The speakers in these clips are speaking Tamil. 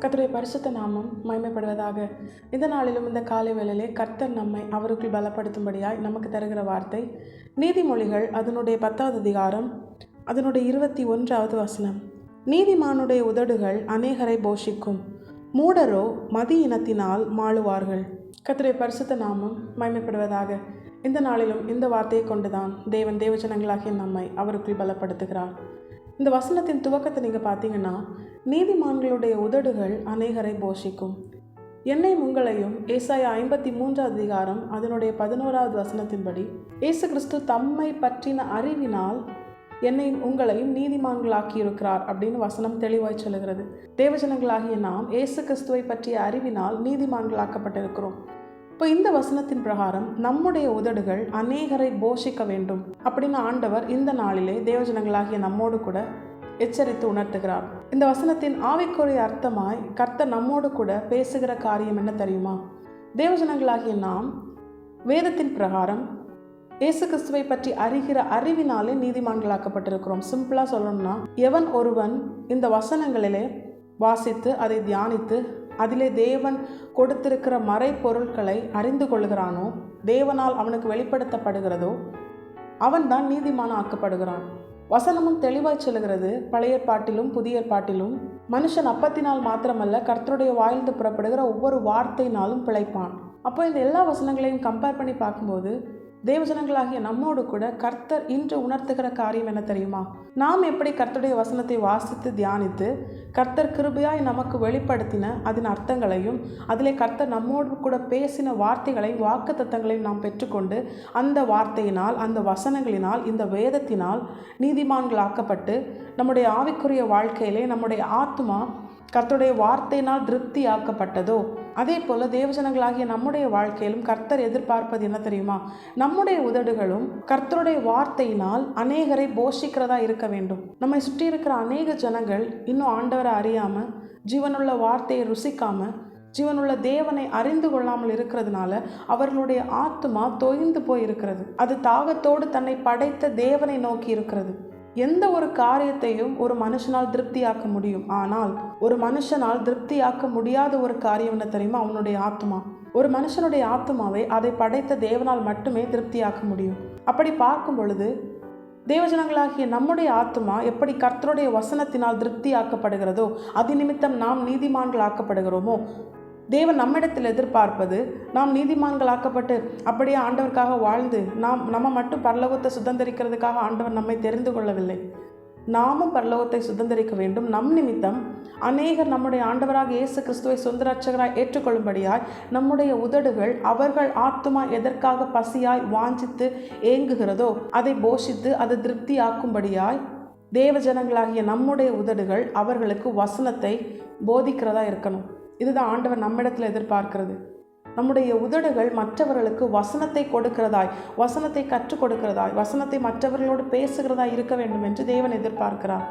கர்த்தருடைய பரிசுத்த நாமம் மகிமைப்படுவதாக. இந்த நாளிலும் இந்த காலை வேளையிலே கர்த்தர் நம்மை அவருக்குள் பலப்படுத்தும்படியாய் நமக்கு தருகிற வார்த்தை நீதிமொழிகள் அதனுடைய 10வது அதிகாரம் அதனுடைய 21வது வசனம். நீதிமானுடைய உதடுகள் அநேகரை போஷிக்கும், மூடரோ மதி இனத்தினால் மாளுவார்கள். கர்த்தருடைய பரிசுத்த நாமம் மகிமைப்படுவதாக. இந்த நாளிலும் இந்த வார்த்தையை கொண்டுதான் தேவன் தேவஜனங்களாகிய நம்மை அவருக்குள் பலப்படுத்துகிறார். இந்த வசனத்தின் துவக்கத்தை நீங்கள் பார்த்தீங்கன்னா, நீதிமான்களுடைய உதடுகள் அநேகரை போஷிக்கும். என்னையும் உங்களையும் ஏசாயா 53வது அதிகாரம் அதனுடைய 11வது வசனத்தின்படி இயேசு கிறிஸ்து தம்மை பற்றின அறிவினால் என்னையும் உங்களையும் நீதிமான்களாக்கி இருக்கிறார் அப்படின்னு வசனம் தெளிவாய் சொல்லுகிறது. தேவஜனங்களாகிய நாம் இயேசு கிறிஸ்துவை பற்றிய அறிவினால் நீதிமான்களாக்கப்பட்டிருக்கிறோம். இப்போ இந்த வசனத்தின் பிரகாரம் நம்முடைய உதடுகள் அநேகரை போஷிக்க வேண்டும் அப்படின்னு ஆண்டவர் இந்த நாளிலே தேவஜனங்களாகிய நம்மோடு கூட எச்சரித்து உணர்த்துகிறார். இந்த வசனத்தின் ஆவிக்குரிய அர்த்தமாய் கர்த்தர் நம்மோடு கூட பேசுகிற காரியம் என்ன தெரியுமா? தேவஜனங்களாகிய நாம் வேதத்தின் பிரகாரம் இயேசு கிறிஸ்துவை பற்றி அறிகிற அறிவினாலே நீதிமான்களாக்கப்பட்டிருக்கிறோம். சிம்பிளா சொல்லணும்னா, எவன் ஒருவன் இந்த வசனங்களிலே வாசித்து அதை தியானித்து அதிலே தேவன் கொடுத்திருக்கிற மறை பொருட்களை அறிந்து கொள்கிறானோ, தேவனால் அவனுக்கு வெளிப்படுத்தப்படுகிறதோ, அவன்தான் நீதிமான ஆக்கப்படுகிறான். வசனமும் தெளிவாய் சொல்லுகிறது. பழைய ஏற்பாட்டிலும் புதிய ஏற்பாட்டிலும் மனுஷன் அப்பத்தினால் மாத்திரமல்ல, கர்த்தருடைய வாயிலிருந்து புறப்படுகிற ஒவ்வொரு வார்த்தையினாலும் பிழைப்பான். அப்போ இந்த எல்லா வசனங்களையும் கம்பேர் பண்ணி பார்க்கும்போது தேவஜனங்களாகிய நம்மோடு கூட கர்த்தர் இன்று உணர்த்துகிற காரியம் என்ன தெரியுமா? நாம் எப்படி கர்த்தருடைய வசனத்தை வாசித்து தியானித்து கர்த்தர் கிருபையாய் நமக்கு வெளிப்படுத்தின அதன் அர்த்தங்களையும் அதிலே கர்த்தர் நம்மோடு கூட பேசின வார்த்தைகளையும் வாக்குத்தத்தங்களையும் நாம் பெற்றுக்கொண்டு அந்த வார்த்தையினால், அந்த வசனங்களினால், இந்த வேதத்தினால் நீதிமான்களாக்கப்பட்டு நம்முடைய ஆவிக்குரிய வாழ்க்கையிலே நம்முடைய ஆத்மா கர்த்தருடைய வார்த்தையினால் திருப்தி ஆக்கப்பட்டதோ, அதே போல தேவஜனங்களாகிய நம்முடைய வாழ்க்கையிலும் கர்த்தர் எதிர்பார்ப்பது என்ன தெரியுமா? நம்முடைய உதடுகளும் கர்த்தருடைய வார்த்தையினால் அநேகரை போஷிக்கிறதா இருக்க வேண்டும். நம்மை சுற்றி இருக்கிற அநேக ஜனங்கள் இன்னும் ஆண்டவரை அறியாம, ஜீவனுள்ள வார்த்தையை ருசிக்காம, ஜீவனுள்ள தேவனை அறிந்து கொள்ளாமல் இருக்கிறதுனால அவர்களுடைய ஆத்மா தொய்ந்து போயிருக்கிறது. அது தாகத்தோடு தன்னை படைத்த தேவனை நோக்கி இருக்கிறது. எந்த ஒரு காரியத்தையும் ஒரு மனுஷனால் திருப்தியாக்க முடியும், ஆனால் ஒரு மனுஷனால் திருப்தியாக்க முடியாத ஒரு காரியம் என்ன தெரியுமா? அவனுடைய ஆத்மா. ஒரு மனுஷனுடைய ஆத்மாவை அதை படைத்த தேவனால் மட்டுமே திருப்தியாக்க முடியும். அப்படி பார்க்கும் பொழுது தேவஜனங்களாகிய நம்முடைய ஆத்மா எப்படி கர்த்தருடைய வசனத்தினால் திருப்தியாக்கப்படுகிறதோ, அது நிமித்தம் நாம் நீதிமான்கள் ஆக்கப்படுகிறோமோ, தேவன் நம்மிடத்தில் எதிர்பார்ப்பது நாம் நீதிமான்கள் ஆக்கப்பட்டு அப்படியே ஆண்டவருக்காக வாழ்ந்து நம்ம மட்டும் பரலோகத்தை சுதந்திரிக்கிறதுக்காக ஆண்டவர் நம்மை தெரிந்து கொள்ளவில்லை. நாமும் பரலோகத்தை சுதந்திரிக்க வேண்டும். நம் நிமித்தம் அநேகர் நம்முடைய ஆண்டவராக இயேசு கிறிஸ்துவை சொந்த ரட்சகராய் ஏற்றுக்கொள்ளும்படியாய் நம்முடைய உதடுகள் அவர்கள் ஆத்துமா எதற்காக பசியாய் வாஞ்சித்து ஏங்குகிறதோ அதை போஷித்து அதை திருப்தி ஆக்கும்படியாய் தேவஜனங்களாகிய நம்முடைய உதடுகள் அவர்களுக்கு வசனத்தை போதிக்கிறதா இருக்கணும். இதுதான் ஆண்டவர் நம்மிடத்தில் எதிர்பார்க்கிறது. நம்முடைய உதடுகள் மற்றவர்களுக்கு வசனத்தை கொடுக்கிறதாய், வசனத்தை கற்றுக் கொடுக்கிறதாய், வசனத்தை மற்றவர்களோடு பேசுகிறதாய் இருக்க வேண்டும் என்று தேவன் எதிர்பார்க்கிறார்.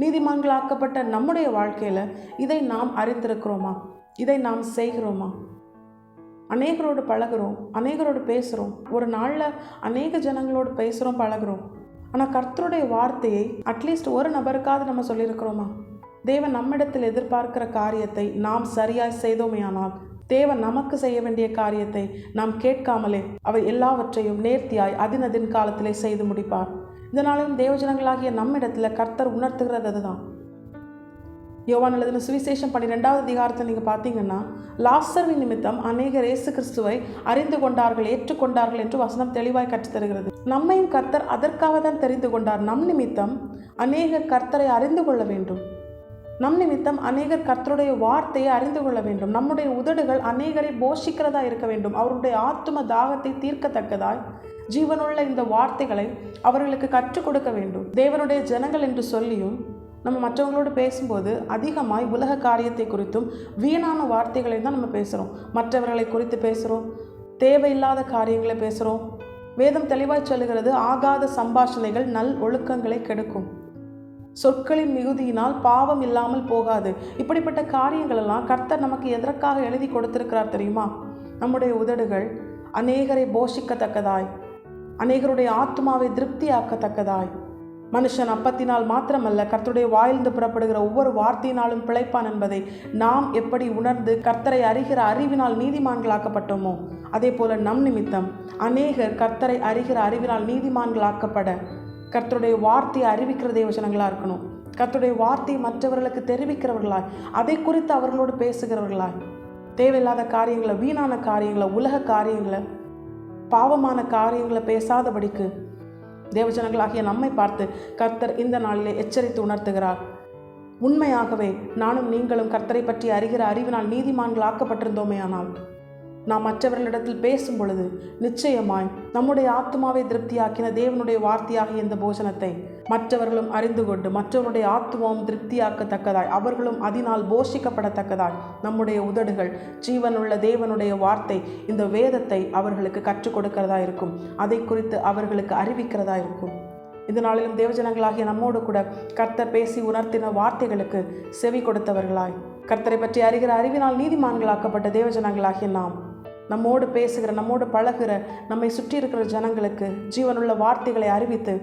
நீதிமான்களாக்கப்பட்ட நம்முடைய வாழ்க்கையில இதை நாம் அறிந்திருக்கிறோமா? இதை நாம் செய்கிறோமா? அநேகரோடு பழகிறோம், அநேகரோடு பேசுகிறோம், ஒரு நாளில் அநேக ஜனங்களோடு பேசுகிறோம், பழகிறோம். ஆனால் கர்த்தருடைய வார்த்தையை அட்லீஸ்ட் ஒரு நபருக்காவது நம்ம சொல்லியிருக்கிறோமா? தேவன் நம்மிடத்தில் எதிர்பார்க்கிற காரியத்தை நாம் சரியாய் செய்தோமையானால், தேவன் நமக்கு செய்ய வேண்டிய காரியத்தை நாம் கேட்காமலே அவர் எல்லாவற்றையும் நேர்த்தியாய் அதின் காலத்திலே செய்து முடிப்பார். இதனாலும் தேவஜனங்களாகிய நம்மிடத்தில் கர்த்தர் உணர்த்துகிறது அதுதான். யோவான் எழுதின சுவிசேஷம் 12வது அதிகாரத்தை நீங்கள் பார்த்தீங்கன்னா, லாசருவின் நிமித்தம் அநேகர் இயேசு கிறிஸ்துவை அறிந்து கொண்டார்கள், ஏற்றுக்கொண்டார்கள் என்று வசனம் தெளிவாய் கற்றுத்தருகிறது. நம்மையும் கர்த்தர் அதற்காக தான் தெரிந்து கொண்டார். நம் நிமித்தம் அநேகர் கர்த்தரை அறிந்து கொள்ள வேண்டும். நம் நிமித்தம் அநேகர் கர்த்தருடைய வார்த்தையை அறிந்து கொள்ள வேண்டும். நம்முடைய உதடுகள் அநேகரை போஷிக்கிறதா இருக்க வேண்டும். அவருடைய ஆத்தும தாகத்தை தீர்க்கத்தக்கதாய் ஜீவனுள்ள இந்த வார்த்தைகளை அவர்களுக்கு கற்றுக் கொடுக்க வேண்டும். தேவனுடைய ஜனங்கள் என்று சொல்லியும் நம்ம மற்றவங்களோடு பேசும்போது அதிகமாய் உலக காரியத்தை குறித்தும் வீணான வார்த்தைகளை தான் நம்ம பேசுகிறோம். மற்றவர்களை குறித்து பேசுகிறோம், தேவையில்லாத காரியங்களை பேசுகிறோம். வேதம் தெளிவாய் சொல்லுகிறது, ஆகாத சம்பாஷணைகள் நல் ஒழுக்கங்களை கெடுக்கும், சொற்களின் மிகுதியினால் பாவம் இல்லாமல் போகாது. இப்படிப்பட்ட காரியங்கள் எல்லாம் கர்த்தர் நமக்கு எதற்காக எழுதி கொடுத்திருக்கிறார் தெரியுமா? நம்முடைய உதடுகள் அநேகரை போஷிக்கத்தக்கதாய், அநேகருடைய ஆத்மாவை திருப்தியாக்கத்தக்கதாய், மனுஷன் அப்பத்தினால் மாத்திரமல்ல கர்த்தருடைய வாயிலிருந்து புறப்படுகிற ஒவ்வொரு வார்த்தையினாலும் பிழைப்பான் என்பதை நாம் எப்படி உணர்ந்து கர்த்தரை அறிகிற அறிவினால் நீதிமான்களாக்கப்பட்டோமோ அதே போல நம் நிமித்தம் அநேகர் கர்த்தரை அறிகிற அறிவினால் நீதிமான்களாக்கப்பட கர்த்தருடைய வார்த்தையை அறிவிக்கிற தேவஜனங்களாக இருக்கணும். கர்த்தருடைய வார்த்தையை மற்றவர்களுக்கு தெரிவிக்கிறவர்களாய், அதை குறித்து அவர்களோடு பேசுகிறவர்களாய், தேவையில்லாத காரியங்களை, வீணான காரியங்களை, உலக காரியங்களை, பாவமான காரியங்களை பேசாதபடிக்கு தேவஜனங்களாகிய நம்மை பார்த்து கர்த்தர் இந்த நாளிலே எச்சரித்து உணர்த்துகிறார். உண்மையாகவே நானும் நீங்களும் கர்த்தரை பற்றி அறிகிற அறிவினால் நீதிமான்கள் ஆக்கப்பட்டிருந்தோமே ஆனால் நாம் மற்றவர்களிடத்தில் பேசும் பொழுது நிச்சயமாய் நம்முடைய ஆத்மாவை திருப்தியாக்கின தேவனுடைய வார்த்தையாகிய இந்த போஜனத்தை மற்றவர்களும் அறிந்து கொண்டு மற்றவருடைய ஆத்மாவும் திருப்தியாக்கத்தக்கதாய், அவர்களும் அதனால் போஷிக்கப்படத்தக்கதாய் நம்முடைய உதடுகள் ஜீவனுள்ள தேவனுடைய வார்த்தை இந்த வேதத்தை அவர்களுக்கு கற்றுக் கொடுக்கிறதா இருக்கும். அதை குறித்து அவர்களுக்கு அறிவிக்கிறதா இருக்கும். இந்த நாளிலும் தேவஜனங்களாகிய நம்மோடு கூட கர்த்தர் பேசி உணர்த்தின வார்த்தைகளுக்கு செவி கொடுத்தவர்களாய், கர்த்தரை பற்றி அறிகிற அறிவினால் நீதிமான்களாக்கப்பட்ட தேவஜனங்களாகிய நாம் நம்மோடு பேசுகிற, நம்மோடு பழகிற, நம்மை சுற்றி இருக்கிற ஜனங்களுக்கு ஜீவனுள்ள வார்த்தைகளை அறிவித்து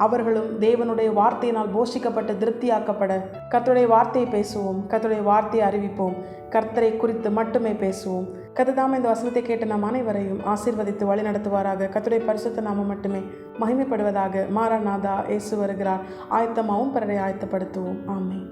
அவர்களும் தேவனுடைய வார்த்தையினால் போஷிக்கப்பட்டு திருப்தியாக்கப்பட கர்த்தருடைய வார்த்தையை பேசுவோம், கர்த்தருடைய வார்த்தையை அறிவிப்போம், கர்த்தரை குறித்து மட்டுமே பேசுவோம். கர்த்தர் இந்த வசனத்தை கேட்டு நம் அனைவரையும் ஆசீர்வதித்து வழி நடத்துவாராக. கர்த்தருடைய பரிசுத்த நாமம் மட்டுமே மகிமைப்படுவதாக. மாரநாதா, இயேசு வருகிறார். ஆயத்தமாகவும் பிறரை ஆயத்தப்படுத்துவோம். ஆமென்.